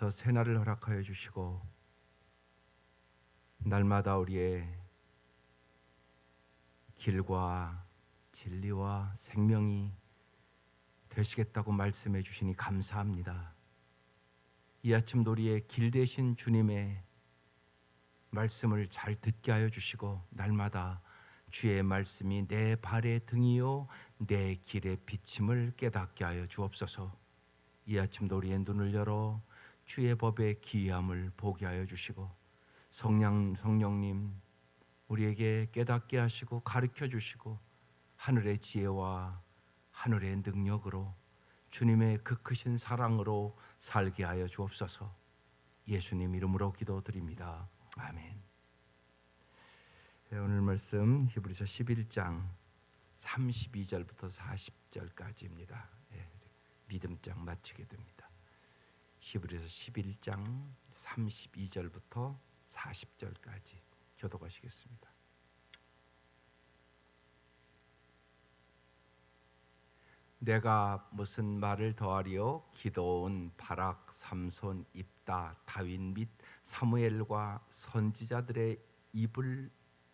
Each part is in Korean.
주께서 새날을 허락하여 주시고 날마다 우리의 길과 진리와 생명이 되시겠다고 말씀해 주시니 감사합니다. 이 아침도 우리의 길 되신 주님의 말씀을 잘 듣게 하여 주시고 날마다 주의 말씀이 내 발의 등이요 내 길의 비침을 깨닫게 하여 주옵소서. 이 아침도 우리의 눈을 열어 주의 법의 기이함을 보게 하여 주시고 성령님 우리에게 깨닫게 하시고 가르쳐 주시고 하늘의 지혜와 하늘의 능력으로 주님의 그 크신 사랑으로 살게 하여 주옵소서. 예수님 이름으로 기도드립니다. 아멘. 오늘 말씀 히브리서 11장 32절부터 40절까지입니다. 믿음장 마치게 됩니다. 히브리서 11장 32절부터 40절까지 교독하시겠습니다. 내가 무슨 말을 더하리요? 기드온, 바락, 삼손, 입다, 다윗 및 사무엘과 선지자들의 이를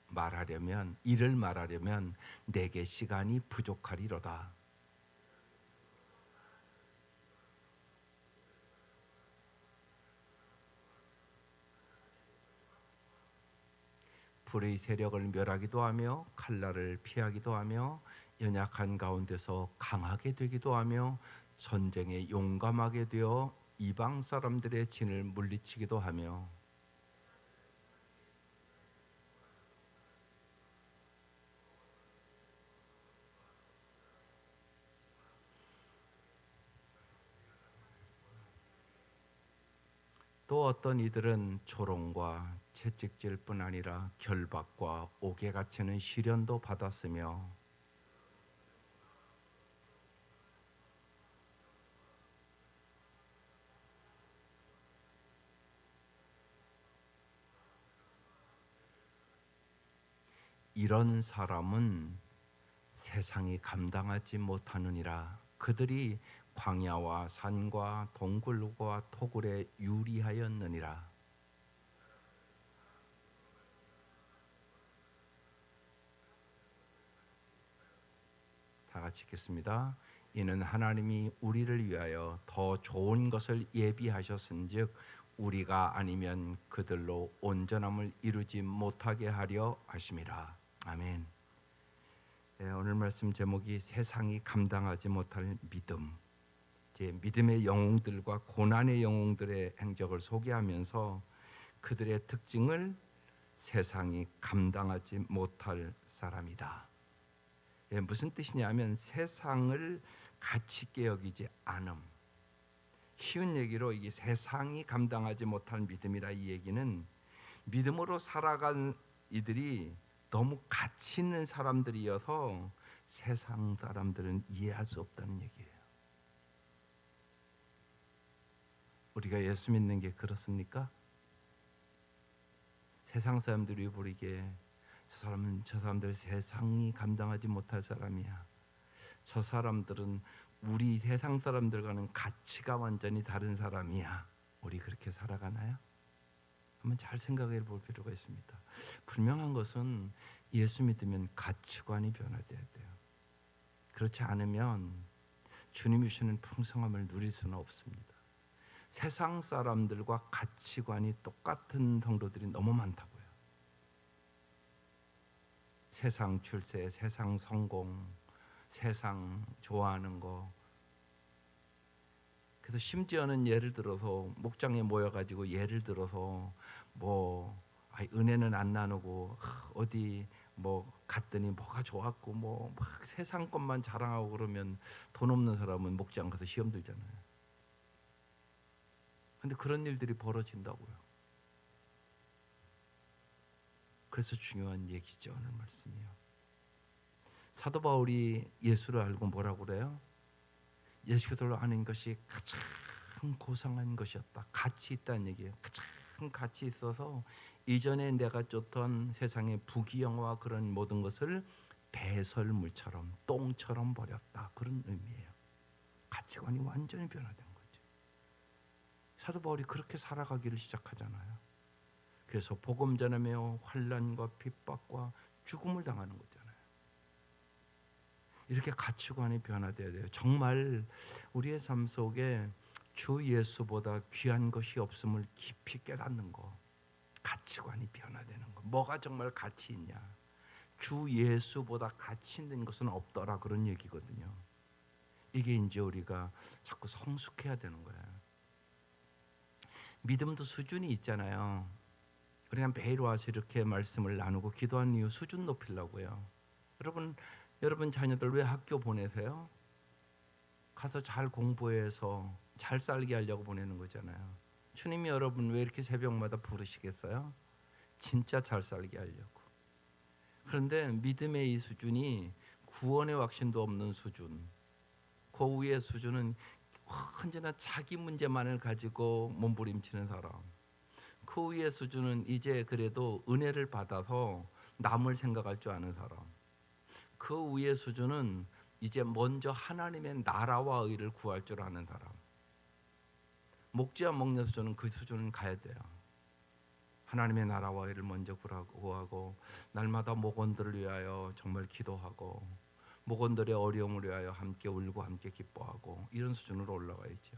말하려면 내게 시간이 부족하리로다. 불의 세력을 멸하기도 하며 칼날을 피하기도 하며 연약한 가운데서 강하게 되기도 하며 전쟁에 용감하게 되어 이방 사람들의 진을 물리치기도 하며 또 어떤 이들은 조롱과 채찍질뿐 아니라 결박과 옥에 갇히는 시련도 받았으며 이런 사람은 세상이 감당하지 못하느니라. 그들이 광야와 산과 동굴과 토굴에 유리하였느니라. 다 같이 읽겠습니다. 이는 하나님이 우리를 위하여 더 좋은 것을 예비하셨은즉 우리가 아니면 그들로 온전함을 이루지 못하게 하려 하심이라. 아멘. 오늘 말씀 제목이 세상이 감당하지 못할 믿음. 믿음의 영웅들과 고난의 영웅들의 행적을 소개하면서 그들의 특징을 세상이 감당하지 못할 사람이다. 무슨 뜻이냐면 세상을 가치 있게 여기지 않음. 쉬운 얘기로 이게 세상이 감당하지 못할 믿음이라. 이 얘기는 믿음으로 살아간 이들이 너무 가치 있는 사람들이어서 세상 사람들은 이해할 수 없다는 얘기예요. 우리가 예수 믿는 게 그렇습니까? 세상 사람들이 보기에 저 사람들 세상이 감당하지 못할 사람이야. 저 사람들은 우리 세상 사람들과는 가치가 완전히 다른 사람이야. 우리 그렇게 살아가나요? 한번 잘 생각해 볼 필요가 있습니다. 분명한 것은 예수 믿으면 가치관이 변화돼야 돼요. 그렇지 않으면 주님이 주시는 풍성함을 누릴 수는 없습니다. 세상 사람들과 가치관이 똑같은 성도들이 너무 많다고요. 세상 출세, 세상 성공, 세상 좋아하는 거. 그래서 심지어는 예를 들어서 목장에 모여가지고 예를 들어서 은혜는 안 나누고 어디 갔더니 뭐가 좋았고 막 세상 것만 자랑하고 그러면 돈 없는 사람은 목장 가서 시험 들잖아요. 근데 그런 일들이 벌어진다고요. 그래서 중요한 얘기죠, 오늘 말씀이요. 사도 바울이 예수를 알고 뭐라고 그래요? 예수를 아는 것이 가장 고상한 것이었다. 가치 있다는 얘기예요. 가장 가치 있어서 이전에 내가 쫓던 세상의 부귀영화 그런 모든 것을 배설물처럼 똥처럼 버렸다. 그런 의미예요. 가치관이 완전히 변화된 거죠. 사도 바울이 그렇게 살아가기를 시작하잖아요. 그래서 복음 전하며 환난과 핍박과 죽음을 당하는 거잖아요. 이렇게 가치관이 변화되어야 돼요. 정말 우리의 삶 속에 주 예수보다 귀한 것이 없음을 깊이 깨닫는 거, 가치관이 변화되는 거. 뭐가 정말 가치 있냐? 주 예수보다 가치 있는 것은 없더라, 그런 얘기거든요. 이게 이제 우리가 자꾸 성숙해야 되는 거예요. 믿음도 수준이 있잖아요. 우리가 매일 와서 이렇게 말씀을 나누고 기도한 이유 수준 높이려고요. 여러분 자녀들 왜 학교 보내세요? 가서 잘 공부해서 잘 살게 하려고 보내는 거잖아요. 주님이 여러분 왜 이렇게 새벽마다 부르시겠어요? 진짜 잘 살게 하려고. 그런데 믿음의 이 수준이 구원의 확신도 없는 수준, 그 위의 수준은 언제나 자기 문제만을 가지고 몸부림치는 사람, 그 위의 수준은 이제 그래도 은혜를 받아서 남을 생각할 줄 아는 사람, 그 위의 수준은 이제 먼저 하나님의 나라와 의를 구할 줄 아는 사람. 목지와 먹는 수준은 그 수준은 가야 돼요. 하나님의 나라와 의를 먼저 구하고 날마다 목원들을 위하여 정말 기도하고 목원들의 어려움을 위하여 함께 울고 함께 기뻐하고 이런 수준으로 올라가야죠.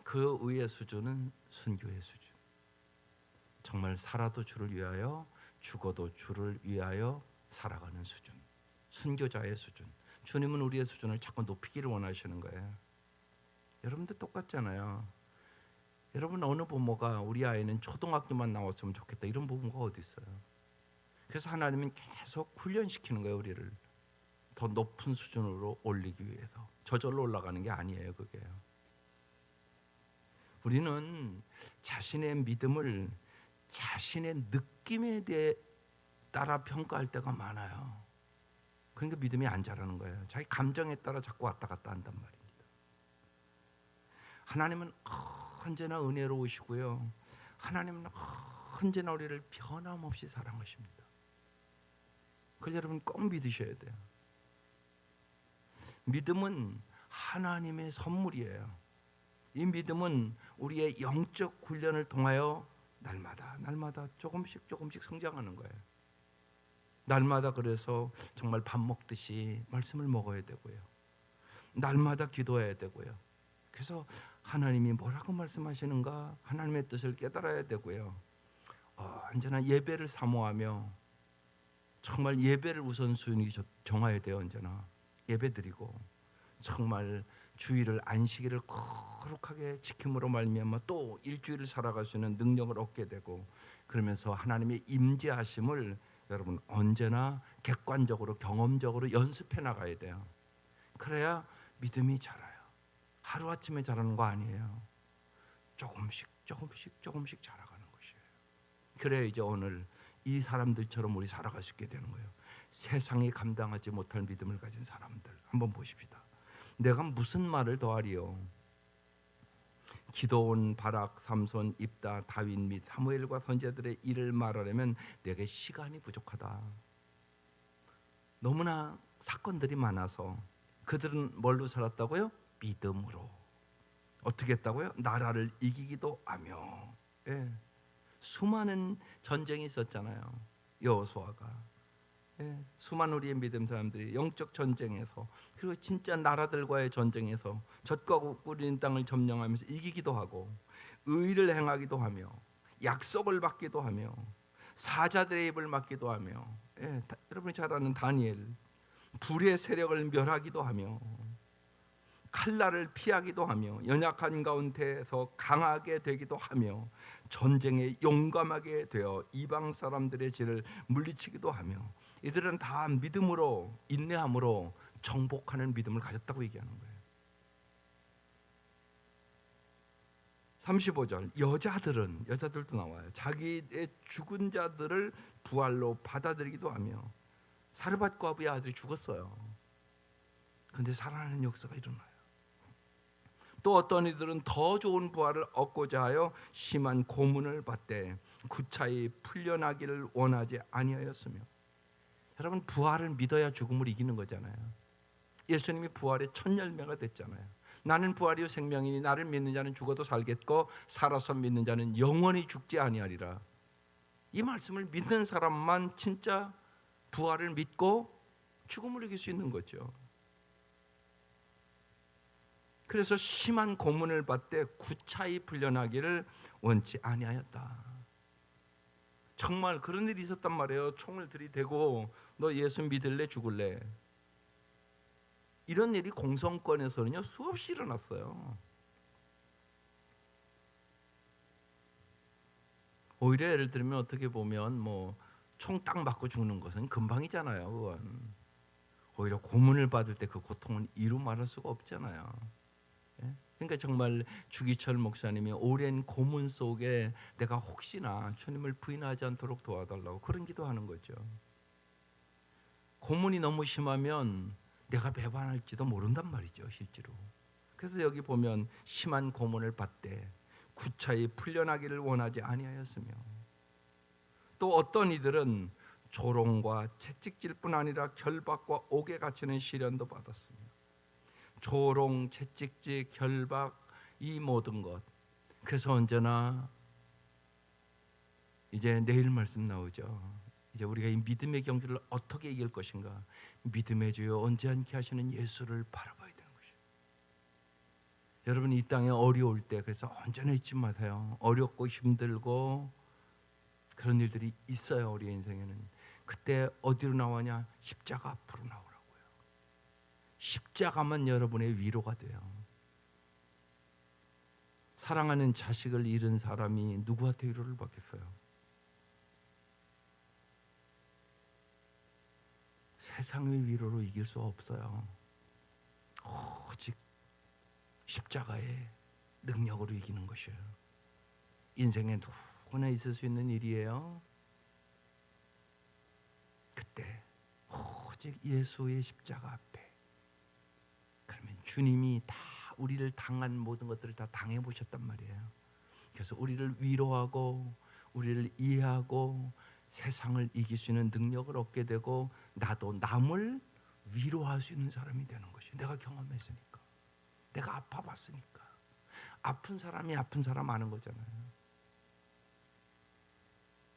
그 위의 수준은 순교의 수준. 정말 살아도 주를 위하여 죽어도 주를 위하여 살아가는 수준, 순교자의 수준. 주님은 우리의 수준을 자꾸 높이기를 원하시는 거예요. 여러분도 똑같잖아요. 여러분 어느 부모가 우리 아이는 초등학교만 나왔으면 좋겠다 이런 부모가 어디 있어요? 그래서 하나님은 계속 훈련시키는 거예요. 우리를 더 높은 수준으로 올리기 위해서. 저절로 올라가는 게 아니에요. 그게요. 우리는 자신의 믿음을 자신의 느낌에 대해 따라 평가할 때가 많아요. 그러니까 믿음이 안 자라는 거예요. 자기 감정에 따라 자꾸 왔다 갔다 한단 말입니다. 하나님은 언제나 은혜로우시고요. 하나님은 언제나 우리를 변함없이 사랑하십니다. 그걸 여러분 꼭 믿으셔야 돼요. 믿음은 하나님의 선물이에요. 이 믿음은 우리의 영적 훈련을 통하여 날마다 조금씩 성장하는 거예요. 날마다 그래서 정말 밥 먹듯이 말씀을 먹어야 되고요. 날마다 기도해야 되고요. 그래서 하나님이 뭐라고 말씀하시는가 하나님의 뜻을 깨달아야 되고요. 언제나 예배를 사모하며 정말 예배를 우선순위 정해야 돼요. 언제나 예배 드리고 정말 주일을 안식일을 거룩하게 지킴으로 말미암아 또 일주일을 살아갈 수 있는 능력을 얻게 되고 그러면서 하나님의 임재하심을 여러분 언제나 객관적으로 경험적으로 연습해 나가야 돼요. 그래야 믿음이 자라요. 하루아침에 자라는 거 아니에요. 조금씩 자라가는 것이에요. 그래야 이제 오늘 이 사람들처럼 우리 살아갈 수 있게 되는 거예요. 세상이 감당하지 못할 믿음을 가진 사람들 한번 보십시다. 내가 무슨 말을 더하리요? 기드온, 바락, 삼손, 입다, 다윗 및 사무엘과 선지자들의 일을 말하려면 내게 시간이 부족하다. 너무나 사건들이 많아서 그들은 뭘로 살았다고요? 믿음으로. 어떻게 했다고요? 나라를 이기기도 하며. 예. 수많은 전쟁이 있었잖아요. 여호수아가. 예. 수많은 우리의 믿음 사람들이 영적 전쟁에서 그리고 진짜 나라들과의 전쟁에서 젖과 꿀인 땅을 점령하면서 이기기도 하고 의를 행하기도 하며 약속을 받기도 하며 사자들의 입을 막기도 하며 예. 여러분이 잘 아는 다니엘 불의 세력을 멸하기도 하며 칼날을 피하기도 하며 연약한 가운데서 강하게 되기도 하며 전쟁에 용감하게 되어 이방 사람들의 질을 물리치기도 하며 이들은 다 믿음으로 인내함으로 정복하는 믿음을 가졌다고 얘기하는 거예요. 35절 여자들도 나와요. 자기의 죽은 자들을 부활로 받아들이기도 하며 사르밧과 아브의 아들이 죽었어요. 그런데 살아나는 역사가 일어나요. 또 어떤 이들은 더 좋은 부활을 얻고자 하여 심한 고문을 받되 구차히 풀려나기를 원하지 아니하였으며. 여러분 부활을 믿어야 죽음을 이기는 거잖아요. 예수님이 부활의 첫 열매가 됐잖아요. 나는 부활이요 생명이니 나를 믿는 자는 죽어도 살겠고 살아서 믿는 자는 영원히 죽지 아니하리라. 이 말씀을 믿는 사람만 진짜 부활을 믿고 죽음을 이길 수 있는 거죠. 그래서 심한 고문을 받되 구차히 풀려나기를 원치 아니하였다. 정말 그런 일이 있었단 말이에요. 총을 들이대고 너 예수 믿을래 죽을래? 이런 일이 공성권에서는요 수없이 일어났어요. 오히려 예를 들면 어떻게 보면 뭐 총 딱 맞고 죽는 것은 금방이잖아요. 그건. 오히려 고문을 받을 때 그 고통은 이루 말할 수가 없잖아요. 예? 그러니까 정말 주기철 목사님이 오랜 고문 속에 내가 혹시나 주님을 부인하지 않도록 도와달라고 그런 기도하는 거죠. 고문이 너무 심하면 내가 배반할지도 모른단 말이죠, 실제로. 그래서 여기 보면 심한 고문을 받되 구차히 풀려나기를 원하지 아니하였으며, 또 어떤 이들은 조롱과 채찍질뿐 아니라 결박과 옥에 갇히는 시련도 받았으며, 조롱, 채찍질, 결박, 이 모든 것. 그래서 언제나 이제 내일 말씀 나오죠. 이제 우리가 이 믿음의 경주를 어떻게 이길 것인가? 믿음의 주여 언제 않게 하시는 예수를 바라봐야 되는 것이에요. 여러분 이 땅에 어려울 때 그래서 언제나 잊지 마세요. 어렵고 힘들고 그런 일들이 있어요. 우리 인생에는. 그때 어디로 나오냐? 십자가 앞으로 나오라고요. 십자가만 여러분의 위로가 돼요. 사랑하는 자식을 잃은 사람이 누구한테 위로를 받겠어요? 세상의 위로로 이길 수 없어요. 오직 십자가의 능력으로 이기는 것이에요. 인생에 누구나 있을 수 있는 일이에요. 그때 오직 예수의 십자가 앞에, 그러면 주님이 다 우리를 당한 모든 것들을 다 당해 보셨단 말이에요. 그래서 우리를 위로하고 우리를 이해하고 세상을 이길 수 있는 능력을 얻게 되고, 나도 남을 위로할 수 있는 사람이 되는 것이, 내가 경험했으니까, 내가 아파봤으니까. 아픈 사람이 아픈 사람 아는 거잖아요.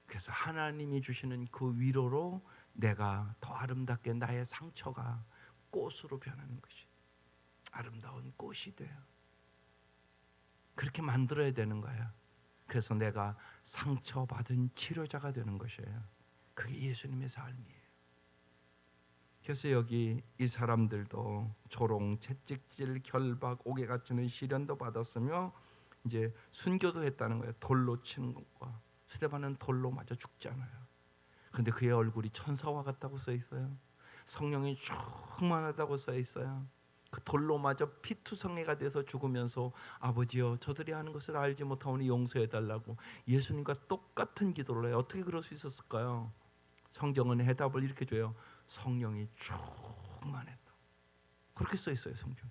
그래서 하나님이 주시는 그 위로로 내가 더 아름답게 나의 상처가 꽃으로 변하는 것이, 아름다운 꽃이 돼요. 그렇게 만들어야 되는 거야. 그래서 내가 상처받은 치료자가 되는 것이에요. 그게 예수님의 삶이에요. 그래서 여기 이 사람들도 조롱, 채찍질, 결박, 옥에 갇히는 시련도 받았으며 이제 순교도 했다는 거예요. 돌로 치는 것과. 스데반은 돌로 맞아 죽잖아요. 그런데 그의 얼굴이 천사와 같다고 써 있어요. 성령이 충만하다고 써 있어요. 그 돌로 맞아 피투성이가 돼서 죽으면서 아버지여 저들이 하는 것을 알지 못하오니 용서해 달라고 예수님과 똑같은 기도를 해요. 어떻게 그럴 수 있었을까요? 성경은 해답을 이렇게 줘요. 성령이 충만했다. 그렇게 써 있어요, 성경.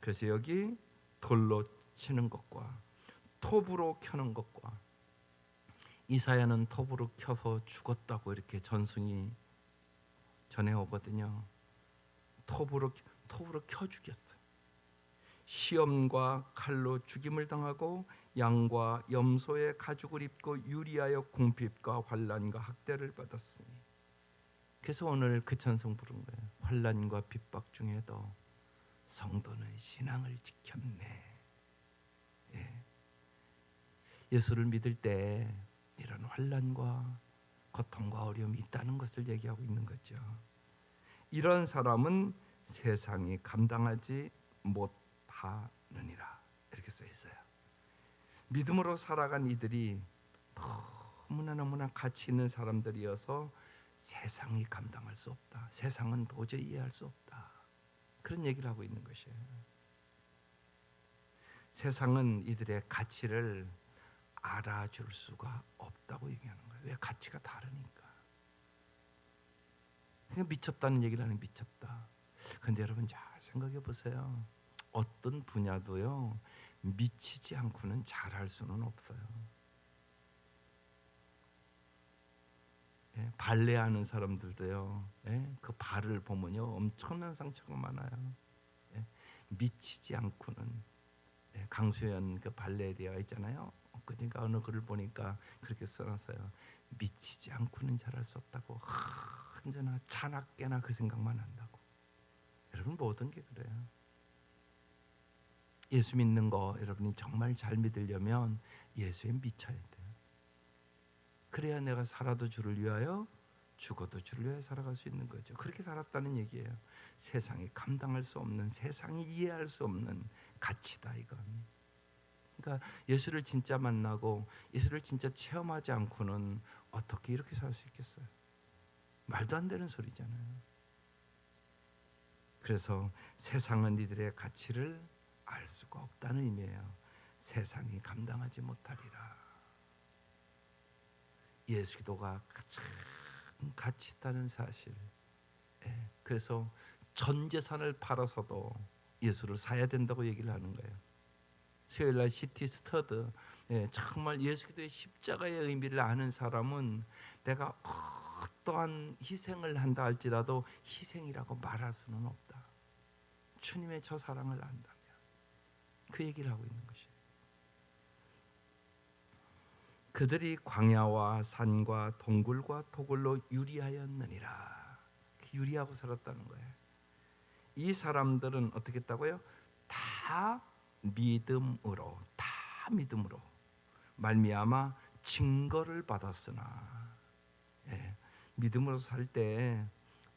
그래서 여기 돌로 치는 것과 톱으로 켜는 것과, 이사야는 톱으로 켜서 죽었다고 이렇게 전승이 전해오거든요. 톱으로 켜 죽였어요. 시험과 칼로 죽임을 당하고 양과 염소의 가죽을 입고 유리하여 궁핍과 환난과 학대를 받았으니. 그래서 오늘 그 찬송 부른 거예요. 환난과 핍박 중에도 성도는 신앙을 지켰네. 예. 예수를 믿을 때 이런 환난과 고통과 어려움이 있다는 것을 얘기하고 있는 거죠. 이런 사람은 세상이 감당하지 못하느니라, 이렇게 써 있어요. 믿음으로 살아간 이들이 너무나 가치 있는 사람들이어서 세상이 감당할 수 없다, 세상은 도저히 이해할 수 없다, 그런 얘기를 하고 있는 것이에요. 세상은 이들의 가치를 알아줄 수가 없다고 얘기하는 거예요. 왜? 가치가 다르니까. 그냥 미쳤다는 얘기를 하는, 미쳤다. 그런데 여러분 잘 생각해 보세요. 어떤 분야도요 미치지 않고는 잘할 수는 없어요. 예, 발레하는 사람들도요, 예, 그 발을 보면요 엄청난 상처가 많아요. 예, 미치지 않고는, 강수연 그 발레리아가 있잖아요. 그러니까 어느 글을 보니까 그렇게 써놨어요. 미치지 않고는 잘할 수 없다고. 언제나 자나깨나 그 생각만 한다고. 여러분 모든 게 그래요. 예수 믿는 거 여러분이 정말 잘 믿으려면 예수에 미쳐야 돼요. 그래야 내가 살아도 주를 위하여 죽어도 주를 위하여 살아갈 수 있는 거죠. 그렇게 살았다는 얘기예요. 세상이 감당할 수 없는, 세상이 이해할 수 없는 가치다 이건. 그러니까 예수를 진짜 만나고 예수를 진짜 체험하지 않고는 어떻게 이렇게 살 수 있겠어요? 말도 안 되는 소리잖아요. 그래서 세상은 이들의 가치를 알 수가 없다는 의미예요. 세상이 감당하지 못하리라. 예수 기도가 가장 가치 있다는 사실. 그래서 전 재산을 팔아서도 예수를 사야 된다고 얘기를 하는 거예요. 수요일날 시티 스터드, 정말 예수 기도의 십자가의 의미를 아는 사람은 내가 어떠한 희생을 한다 할지라도 희생이라고 말할 수는 없다. 주님의 저 사랑을 안다면 그 얘기를 하고 있는 것이에요. 그들이 광야와 산과 동굴과 토굴로 유리하였느니라. 유리하고 살았다는 거예요. 이 사람들은 어떻게 했다고요? 다 믿음으로 말미암아 증거를 받았으나. 믿음으로 살 때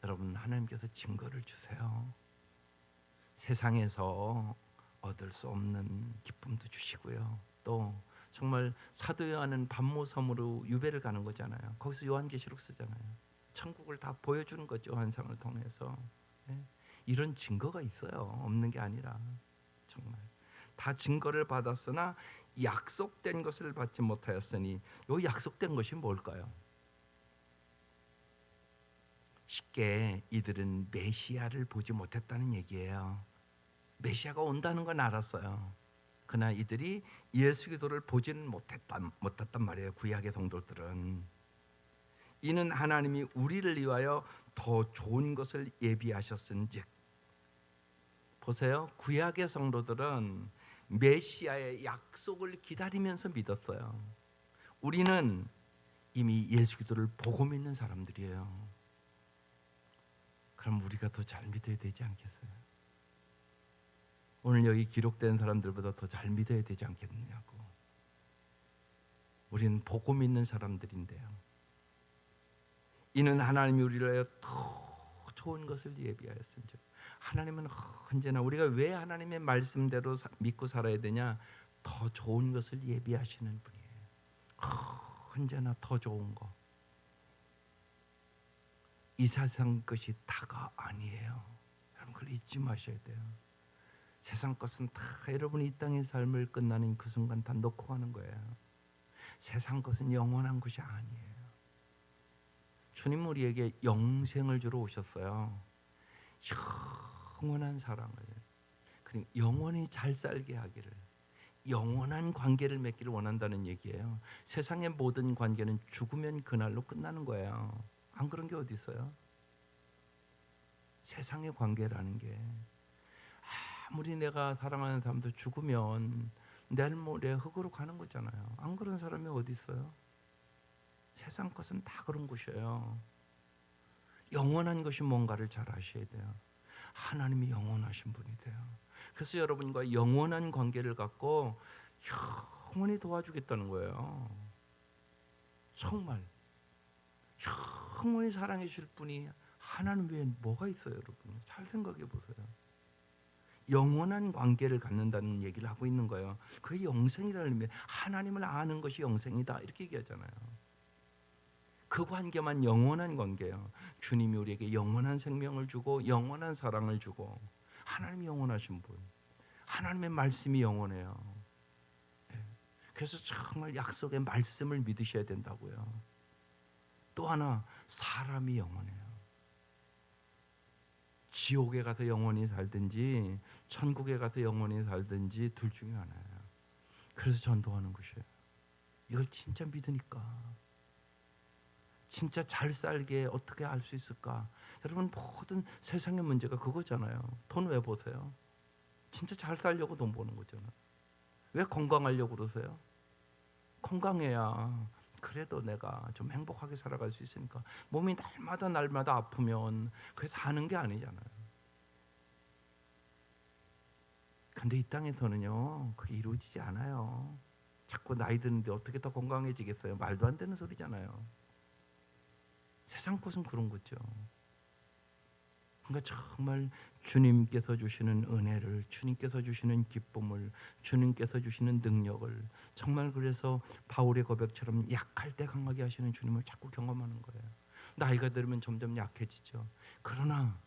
여러분 하나님께서 증거를 주세요. 세상에서 얻을 수 없는 기쁨도 주시고요. 또 정말 사도 요한은 밤모섬으로 유배를 가는 거잖아요. 거기서 요한계시록 쓰잖아요. 천국을 다 보여주는 거죠. 환상을 통해서. 이런 증거가 있어요. 없는 게 아니라 정말 다 증거를 받았으나 약속된 것을 받지 못하였으니, 요 약속된 것이 뭘까요? 쉽게 이들은 메시아를 보지 못했다는 얘기예요. 메시아가 온다는 건 알았어요. 그러나 이들이 예수 기도를 보지는 못했단 말이에요. 구약의 성도들은. 이는 하나님이 우리를 위하여 더 좋은 것을 예비하셨은즉. 보세요. 구약의 성도들은 메시아의 약속을 기다리면서 믿었어요. 우리는 이미 예수 기도를 보고 믿는 사람들이에요. 그럼 우리가 더 잘 믿어야 되지 않겠어요? 오늘 여기 기록된 사람들보다 더 잘 믿어야 되지 않겠느냐고. 우리는 보고 믿는 사람들인데요. 이는 하나님이 우리를 위하여 더 좋은 것을 예비하였은즉. 하나님은 언제나 우리가 왜 하나님의 말씀대로 믿고 살아야 되냐? 더 좋은 것을 예비하시는 분이에요. 언제나 더 좋은 거. 이 세상 것이 다가 아니에요. 여러분 그걸 잊지 마셔야 돼요. 세상 것은 다 여러분이 이 땅의 삶을 끝나는 그 순간 다 놓고 가는 거예요. 세상 것은 영원한 것이 아니에요. 주님 우리에게 영생을 주러 오셨어요. 영원한 사랑을, 그리고 영원히 잘 살게 하기를, 영원한 관계를 맺기를 원한다는 얘기예요. 세상의 모든 관계는 죽으면 그날로 끝나는 거예요. 안 그런 게 어디 있어요? 세상의 관계라는 게 아무리 내가 사랑하는 사람도 죽으면 내일 모레 흙으로 가는 거잖아요. 안 그런 사람이 어디 있어요? 세상 것은 다 그런 것이에요. 영원한 것이 뭔가를 잘 아셔야 돼요. 하나님이 영원하신 분이 돼요. 그래서 여러분과 영원한 관계를 갖고 영원히 도와주겠다는 거예요. 정말 영원히 사랑해 줄 분이 하나님 외에 뭐가 있어요? 여러분 잘 생각해 보세요. 영원한 관계를 갖는다는 얘기를 하고 있는 거예요. 그게 영생이라는 의미예요. 하나님을 아는 것이 영생이다 이렇게 얘기하잖아요. 그 관계만 영원한 관계예요. 주님이 우리에게 영원한 생명을 주고 영원한 사랑을 주고, 하나님이 영원하신 분, 하나님의 말씀이 영원해요. 그래서 정말 약속의 말씀을 믿으셔야 된다고요. 또 하나, 사람이 영원해요. 지옥에 가서 영원히 살든지 천국에 가서 영원히 살든지 둘 중에 하나예요. 그래서 전도하는 것이에요. 이걸 진짜 믿으니까. 진짜 잘 살게 어떻게 알 수 있을까? 여러분 모든 세상의 문제가 그거잖아요. 돈 왜 보세요? 진짜 잘 살려고 돈 버는 거잖아. 왜 건강하려고 그러세요? 건강해야 그래도 내가 좀 행복하게 살아갈 수 있으니까. 몸이 날마다 아프면 그게 사는 게 아니잖아요. 근데 이 땅에서는요, 그게 이루어지지 않아요. 자꾸 나이 드는데 어떻게 더 건강해지겠어요? 말도 안 되는 소리잖아요. 세상 것은 그런 거죠. 그러니까 정말 주님께서 주시는 은혜를, 주님께서 주시는 기쁨을, 주님께서 주시는 능력을, 정말 그래서 바울의 고백처럼 약할 때 강하게 하시는 주님을 자꾸 경험하는 거예요. 나이가 들면 점점 약해지죠. 그러나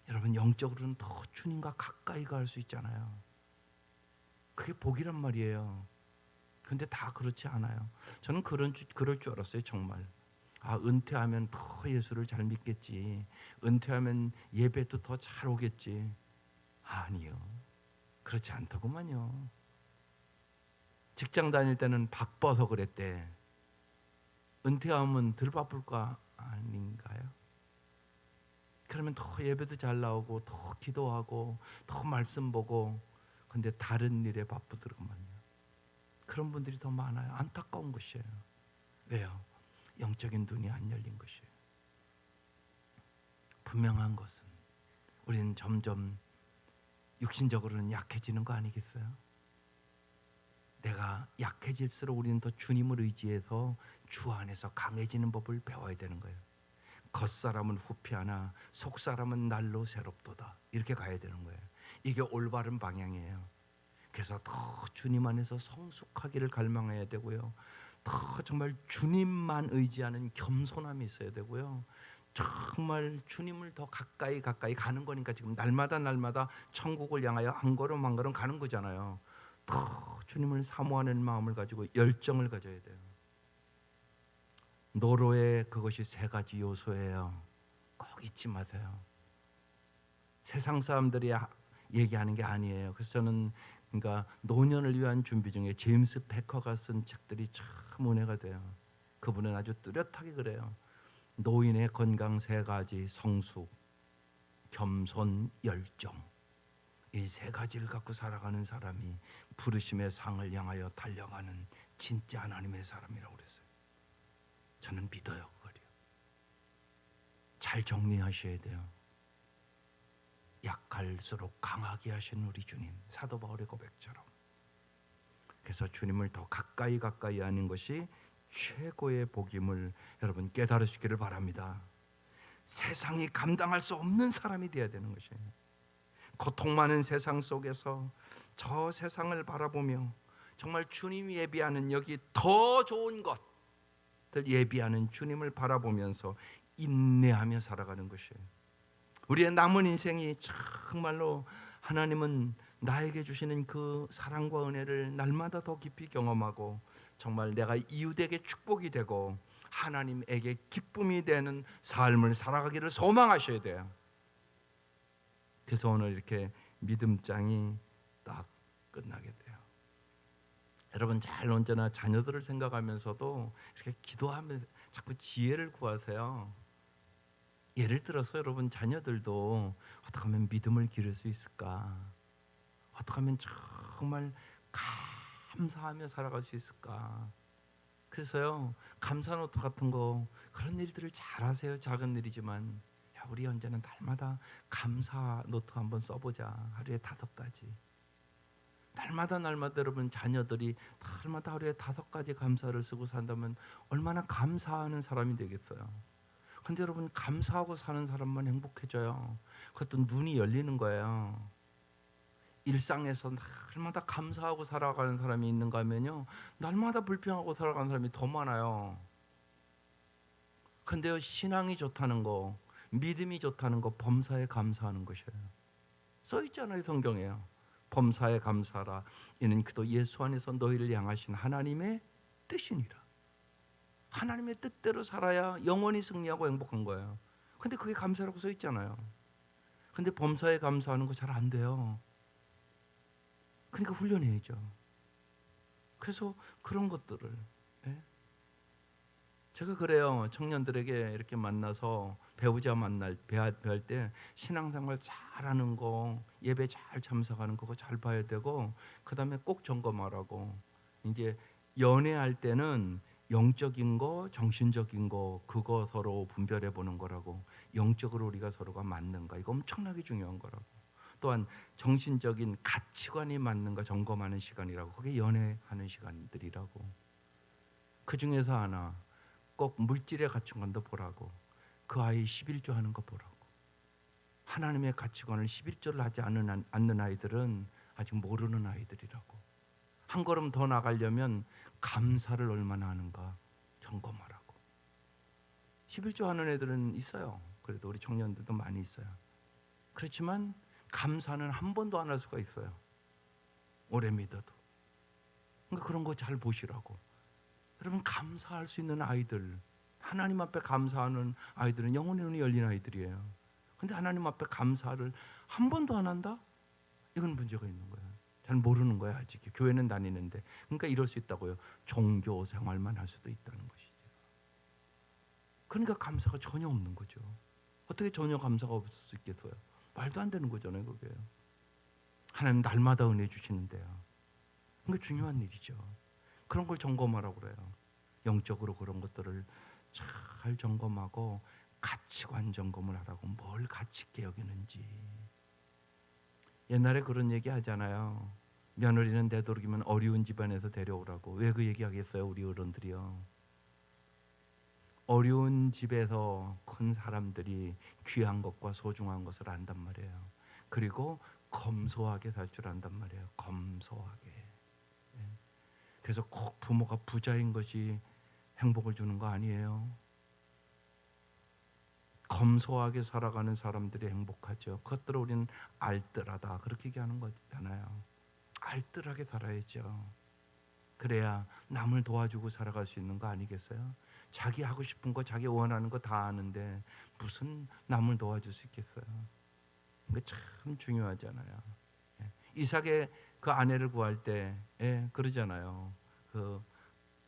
여러분, 영적으로는 더 주님과 가까이 갈 수 있잖아요. 그게 복이란 말이에요. 근데 다 그렇지 않아요. 저는 그럴 줄 알았어요, 정말. 은퇴하면 더 예수를 잘 믿겠지. 은퇴하면 예배도 더 잘 오겠지. 아니요. 그렇지 않더구만요. 직장 다닐 때는 바빠서 그랬대. 은퇴하면 덜 바쁠까 아닌가요? 그러면 더 예배도 잘 나오고, 더 기도하고, 더 말씀 보고, 근데 다른 일에 바쁘더구만요. 그런 분들이 더 많아요. 안타까운 것이에요. 왜요? 영적인 눈이 안 열린 것이에요. 분명한 것은 우리는 점점 육신적으로는 약해지는 거 아니겠어요? 내가 약해질수록 우리는 더 주님을 의지해서 주 안에서 강해지는 법을 배워야 되는 거예요. 겉사람은 후피하나 속사람은 날로 새롭도다. 이렇게 가야 되는 거예요. 이게 올바른 방향이에요. 그래서 더 주님 안에서 성숙하기를 갈망해야 되고요. 더 정말 주님만 의지하는 겸손함이 있어야 되고요. 정말 주님을 더 가까이 가는 거니까 지금 날마다 천국을 향하여 한 걸음 한 걸음 가는 거잖아요. 더 주님을 사모하는 마음을 가지고 열정을 가져야 돼요. 노로의 그것이 세 가지 요소예요. 꼭 잊지 마세요. 세상 사람들이 얘기하는 게 아니에요. 그래서 저는 그러니까 노년을 위한 준비 중에 제임스 베커가 쓴 책들이 참 은혜가 돼요. 그분은 아주 뚜렷하게 그래요. 노인의 건강 세 가지: 성숙, 겸손, 열정. 이 세 가지를 갖고 살아가는 사람이 부르심의 상을 향하여 달려가는 진짜 하나님의 사람이라고 그랬어요. 저는 믿어요, 그거요. 잘 정리하셔야 돼요. 약할수록 강하게 하신 우리 주님, 사도 바울의 고백처럼. 그래서 주님을 더 가까이 하는 것이 최고의 복임을 여러분 깨달으시기를 바랍니다. 세상이 감당할 수 없는 사람이 되어야 되는 것이에요. 고통 많은 세상 속에서 저 세상을 바라보며 정말 주님이 예비하는 여기 더 좋은 것들 예비하는 주님을 바라보면서 인내하며 살아가는 것이에요. 우리의 남은 인생이 정말로 하나님은 나에게 주시는 그 사랑과 은혜를 날마다 더 깊이 경험하고 정말 내가 이웃에게 축복이 되고 하나님에게 기쁨이 되는 삶을 살아가기를 소망하셔야 돼요. 그래서 오늘 이렇게 믿음장이 딱 끝나게 돼요. 여러분 잘 언제나 자녀들을 생각하면서도 이렇게 기도하면서 자꾸 지혜를 구하세요. 예를 들어서 여러분 자녀들도 어떻게 하면 믿음을 기를 수 있을까? 어떻게 하면 정말 감사하며 살아갈 수 있을까? 그래서요, 감사 노트 같은 거 그런 일들을 잘 하세요. 작은 일이지만 야, 우리 언제는 날마다 감사 노트 한번 써보자. 하루에 5가지. 날마다 여러분 자녀들이 날마다 하루에 5가지 감사를 쓰고 산다면 얼마나 감사하는 사람이 되겠어요. 근데 여러분 감사하고 사는 사람만 행복해져요. 그것도 눈이 열리는 거예요. 일상에서 날마다 감사하고 살아가는 사람이 있는가 하면요, 날마다 불평하고 살아가는 사람이 더 많아요. 근데요, 신앙이 좋다는 거, 믿음이 좋다는 거, 범사에 감사하는 것이에요. 써 있잖아요, 성경에요. 범사에 감사하라. 이는 그도 예수 안에서 너희를 향하신 하나님의 뜻이니라. 하나님의 뜻대로 살아야 영원히 승리하고 행복한 거예요. 근데 그게 감사라고 써 있잖아요. 근데 범사에 감사하는 거 잘 안 돼요. 그러니까 훈련해야죠. 그래서 그런 것들을 제가 그래요. 청년들에게 이렇게 만나서 배우자 배울 때 신앙생활 잘하는 거, 예배 잘 참석하는 거 잘 봐야 되고, 그다음에 꼭 점검하라고. 이제 연애할 때는 영적인 거, 정신적인 거 그거 서로 분별해 보는 거라고. 영적으로 우리가 서로가 맞는가 이거 엄청나게 중요한 거라고. 또한 정신적인 가치관이 맞는가 점검하는 시간이라고. 그게 연애하는 시간들이라고. 그 중에서 하나 꼭 물질의 가치관도 보라고. 그 아이 11조 하는 거 보라고. 하나님의 가치관을 11조를 하지 않는 아이들은 아직 모르는 아이들이라고. 한 걸음 더 나가려면 감사를 얼마나 하는가 점검하라고. 11조 하는 애들은 있어요. 그래도 우리 청년들도 많이 있어요. 그렇지만 감사는 한 번도 안 할 수가 있어요. 오래 믿어도. 그러니까 그런 거 잘 보시라고. 여러분, 감사할 수 있는 아이들, 하나님 앞에 감사하는 아이들은 영혼의 눈이 열린 아이들이에요. 근데 하나님 앞에 감사를 한 번도 안 한다? 이건 문제가 있는 거예요. 잘 모르는 거야 아직. 교회는 다니는데. 그러니까 이럴 수 있다고요. 종교 생활만 할 수도 있다는 것이죠. 그러니까 감사가 전혀 없는 거죠. 어떻게 전혀 감사가 없을 수 있겠어요? 말도 안 되는 거잖아요 그게. 하나님 날마다 은혜 주시는데요. 그러니까 중요한 일이죠. 그런 걸 점검하라고 그래요. 영적으로 그런 것들을 잘 점검하고 가치관 점검을 하라고. 뭘 가치 있게 여기는지. 옛날에 그런 얘기 하잖아요. 며느리는 되도록이면 어려운 집안에서 데려오라고. 왜 그 얘기 하겠어요 우리 어른들이요. 어려운 집에서 큰 사람들이 귀한 것과 소중한 것을 안단 말이에요. 그리고 검소하게 살 줄 안단 말이에요. 검소하게. 그래서 꼭 부모가 부자인 것이 행복을 주는 거 아니에요. 검소하게 살아가는 사람들이 행복하죠. 그것들을 우리는 알뜰하다 그렇게 얘기하는 거잖아요. 알뜰하게 살아야죠. 그래야 남을 도와주고 살아갈 수 있는 거 아니겠어요? 자기 하고 싶은 거, 자기 원하는 거 다 아는데 무슨 남을 도와줄 수 있겠어요? 이거 참 중요하잖아요. 이삭의 그 아내를 구할 때 그러잖아요.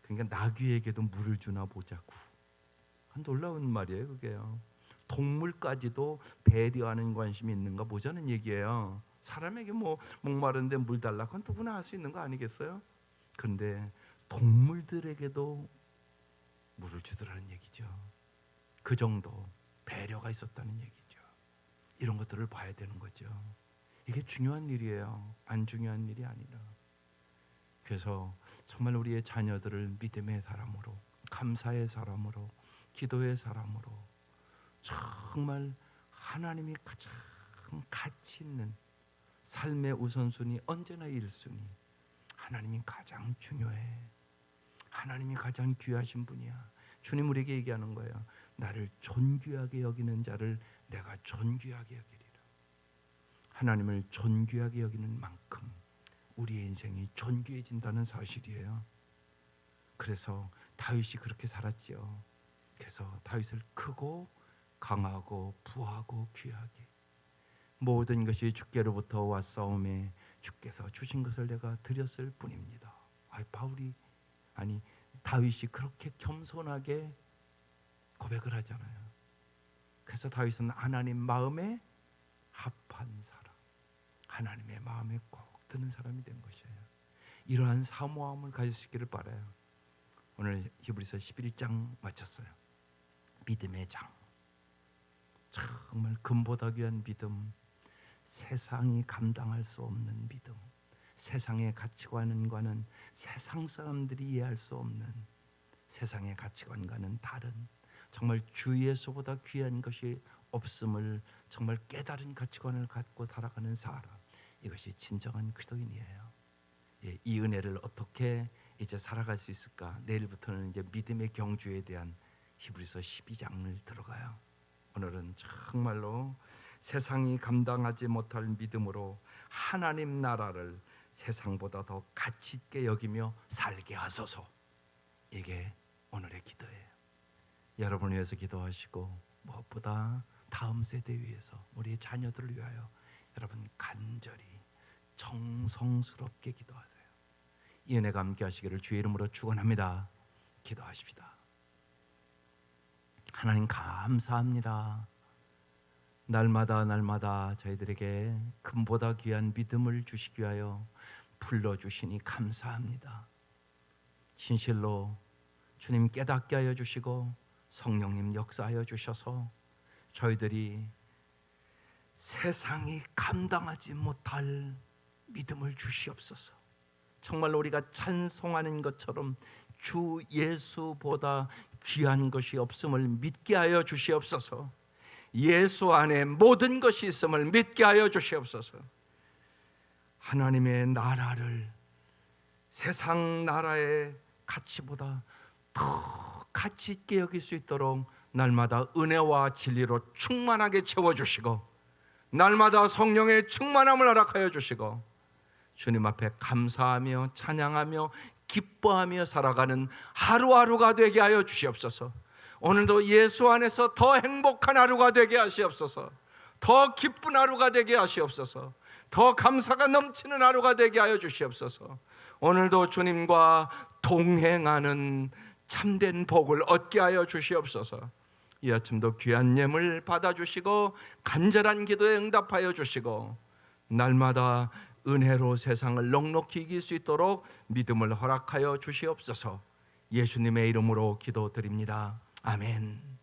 그러니까 나귀에게도 물을 주나 보자고. 놀라운 말이에요 그게요. 동물까지도 배려하는 관심이 있는가 보자는 얘기예요. 사람에게 뭐 목마른데 물 달라 그건 누구나 할 수 있는 거 아니겠어요? 그런데 동물들에게도 물을 주더라는 얘기죠. 그 정도 배려가 있었다는 얘기죠. 이런 것들을 봐야 되는 거죠. 이게 중요한 일이에요. 안 중요한 일이 아니라. 그래서 정말 우리의 자녀들을 믿음의 사람으로, 감사의 사람으로, 기도의 사람으로, 정말 하나님이 가장 가치 있는 삶의 우선순위, 언제나 1순위. 하나님이 가장 중요해. 하나님이 가장 귀하신 분이야. 주님 우리에게 얘기하는 거예요. 나를 존귀하게 여기는 자를 내가 존귀하게 여기리라. 하나님을 존귀하게 여기는 만큼 우리의 인생이 존귀해진다는 사실이에요. 그래서 다윗이 그렇게 살았지요. 그래서 다윗을 크고 강하고 부하고 귀하게, 모든 것이 주께로부터 왔사오매 주께서 주신 것을 내가 드렸을 뿐입니다. 다윗이 그렇게 겸손하게 고백을 하잖아요. 그래서 다윗은 하나님 마음에 합한 사람, 하나님의 마음에 꼭 드는 사람이 된 것이에요. 이러한 사모함을 가질 수 있기를 바라요. 오늘 히브리서 11장 마쳤어요. 믿음의 장. 정말 금보다 귀한 믿음, 세상이 감당할 수 없는 믿음, 세상의 가치관과는, 세상 사람들이 이해할 수 없는 세상의 가치관과는 다른, 정말 주 예수보다 귀한 것이 없음을 정말 깨달은 가치관을 갖고 살아가는 사람, 이것이 진정한 그리스도인이에요. 이 은혜를 어떻게 이제 살아갈 수 있을까? 내일부터는 이제 믿음의 경주에 대한 히브리서 12장을 들어가요. 오늘은 정말로 세상이 감당하지 못할 믿음으로 하나님 나라를 세상보다 더 가치 있게 여기며 살게 하소서. 이게 오늘의 기도예요. 여러분을 위해서 기도하시고, 무엇보다 다음 세대 위해서, 우리의 자녀들을 위하여 여러분 간절히 정성스럽게 기도하세요. 이 은혜가 함께 하시기를 주의 이름으로 축원합니다. 기도하십시다. 하나님 감사합니다. 날마다 저희들에게 금보다 귀한 믿음을 주시기 위하여 불러주시니 감사합니다. 진실로 주님 깨닫게 하여 주시고 성령님 역사하여 주셔서 저희들이 세상이 감당하지 못할 믿음을 주시옵소서. 정말로 우리가 찬송하는 것처럼 주 예수보다 귀한 것이 없음을 믿게 하여 주시옵소서. 예수 안에 모든 것이 있음을 믿게 하여 주시옵소서. 하나님의 나라를 세상 나라의 가치보다 더 가치 있게 여길 수 있도록 날마다 은혜와 진리로 충만하게 채워주시고 날마다 성령의 충만함을 허락하여 주시고 주님 앞에 감사하며 찬양하며 기뻐하며 살아가는 하루하루가 되게 하여 주시옵소서. 오늘도 예수 안에서 더 행복한 하루가 되게 하시옵소서. 더 기쁜 하루가 되게 하시옵소서. 더 감사가 넘치는 하루가 되게 하여 주시옵소서. 오늘도 주님과 동행하는 참된 복을 얻게 하여 주시옵소서. 이 아침도 귀한 예물 받아주시고 간절한 기도에 응답하여 주시고 날마다 은혜로 세상을 넉넉히 이길 수 있도록 믿음을 허락하여 주시옵소서. 예수님의 이름으로 기도드립니다. 아멘.